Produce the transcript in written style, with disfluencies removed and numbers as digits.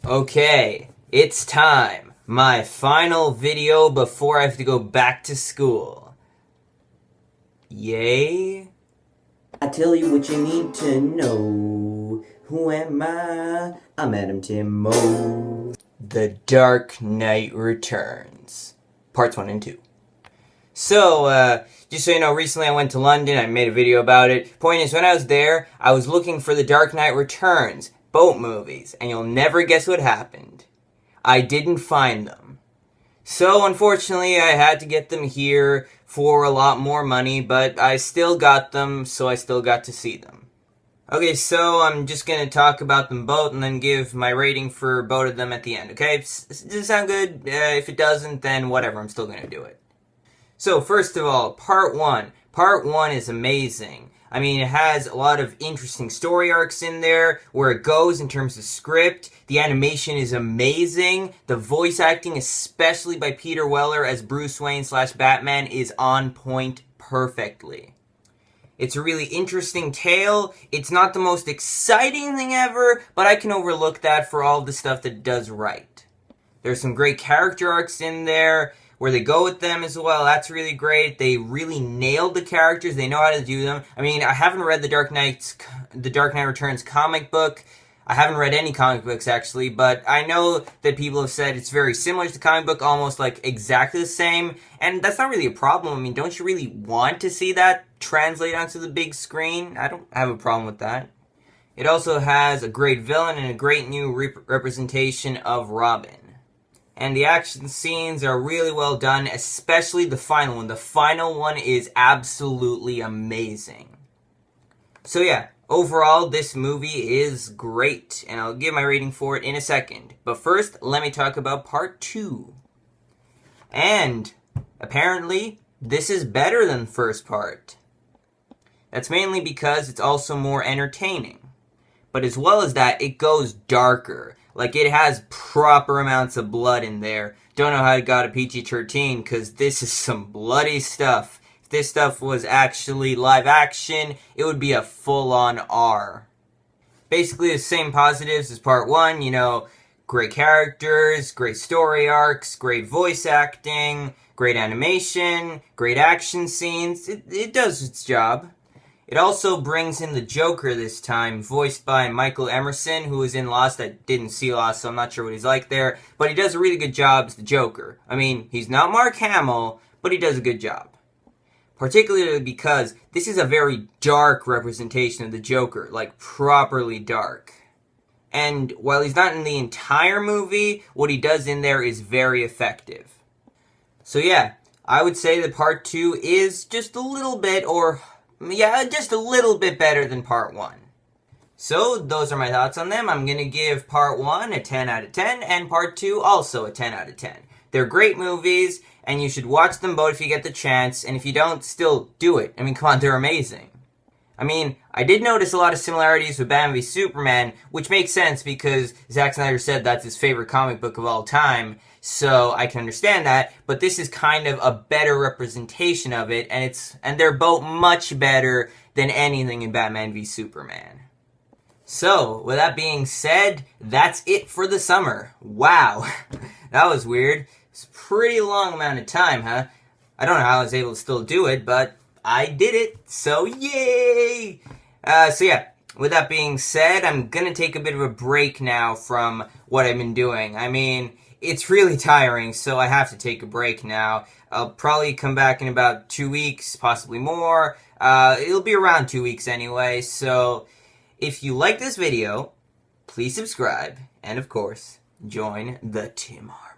Okay, it's time. My final video before I have to go back to school. Yay? I tell you what you need to know. Who am I? I'm Adam Timmo. The Dark Knight Returns. Parts 1 and 2. So, just so you know, recently I went to London. I made a video about it. Point is, when I was there, I was looking for The Dark Knight Returns boat movies, and you'll never guess what happened. I didn't find them. So, unfortunately, I had to get them here for a lot more money, but I still got them, so I still got to see them. Okay, so I'm just gonna talk about them both and then give my rating for both of them at the end, okay? Does it sound good? If it doesn't, then whatever, I'm still gonna do it. So, first of all, Part 1. Part 1 is amazing. I mean, it has a lot of interesting story arcs in there, where it goes in terms of script. The animation is amazing. The voice acting, especially by Peter Weller as Bruce Wayne / Batman, is on point perfectly. It's a really interesting tale. It's not the most exciting thing ever, but I can overlook that for all the stuff that it does right. There's some great character arcs in there, where they go with them as well. That's really great. They really nailed the characters. They know how to do them. I mean, I haven't read The Dark Knight Returns comic book. I haven't read any comic books, actually, but I know that people have said it's very similar to the comic book, almost like exactly the same, and that's not really a problem. I mean, don't you really want to see that translate onto the big screen? I don't have a problem with that. It also has a great villain and a great new representation of Robin. And the action scenes are really well done, especially the final one. The final one is absolutely amazing. So yeah, overall, this movie is great, and I'll give my rating for it in a second. But first, let me talk about Part 2. And, apparently, this is better than the first part. That's mainly because it's also more entertaining. But as well as that, it goes darker. Like, it has proper amounts of blood in there. Don't know how it got a PG-13, because this is some bloody stuff. If this stuff was actually live action, it would be a full-on R. Basically the same positives as Part 1, you know, great characters, great story arcs, great voice acting, great animation, great action scenes. It does its job. It also brings in the Joker this time, voiced by Michael Emerson, who was in Lost. I didn't see Lost, so I'm not sure what he's like there. But he does a really good job as the Joker. I mean, he's not Mark Hamill, but he does a good job. Particularly because this is a very dark representation of the Joker, like properly dark. And while he's not in the entire movie, what he does in there is very effective. So yeah, I would say that Part 2 is just a little bit, just a little bit better than Part 1. So, those are my thoughts on them. I'm going to give Part 1 a 10 out of 10, and Part 2 also a 10 out of 10. They're great movies, and you should watch them both if you get the chance, and if you don't, still do it. I mean, come on, they're amazing. I mean, I did notice a lot of similarities with Batman v Superman, which makes sense because Zack Snyder said that's his favorite comic book of all time, so I can understand that, but this is kind of a better representation of it, and they're both much better than anything in Batman v Superman. So, with that being said, that's it for the summer. Wow, that was weird. It's a pretty long amount of time, huh? I don't know how I was able to still do it, but I did it, so yay! So yeah, with that being said, I'm gonna take a bit of a break now from what I've been doing. I mean, it's really tiring, so I have to take a break now. I'll probably come back in about 2 weeks, possibly more. It'll be around 2 weeks anyway, so if you like this video, please subscribe, and of course, join the Tim Hart.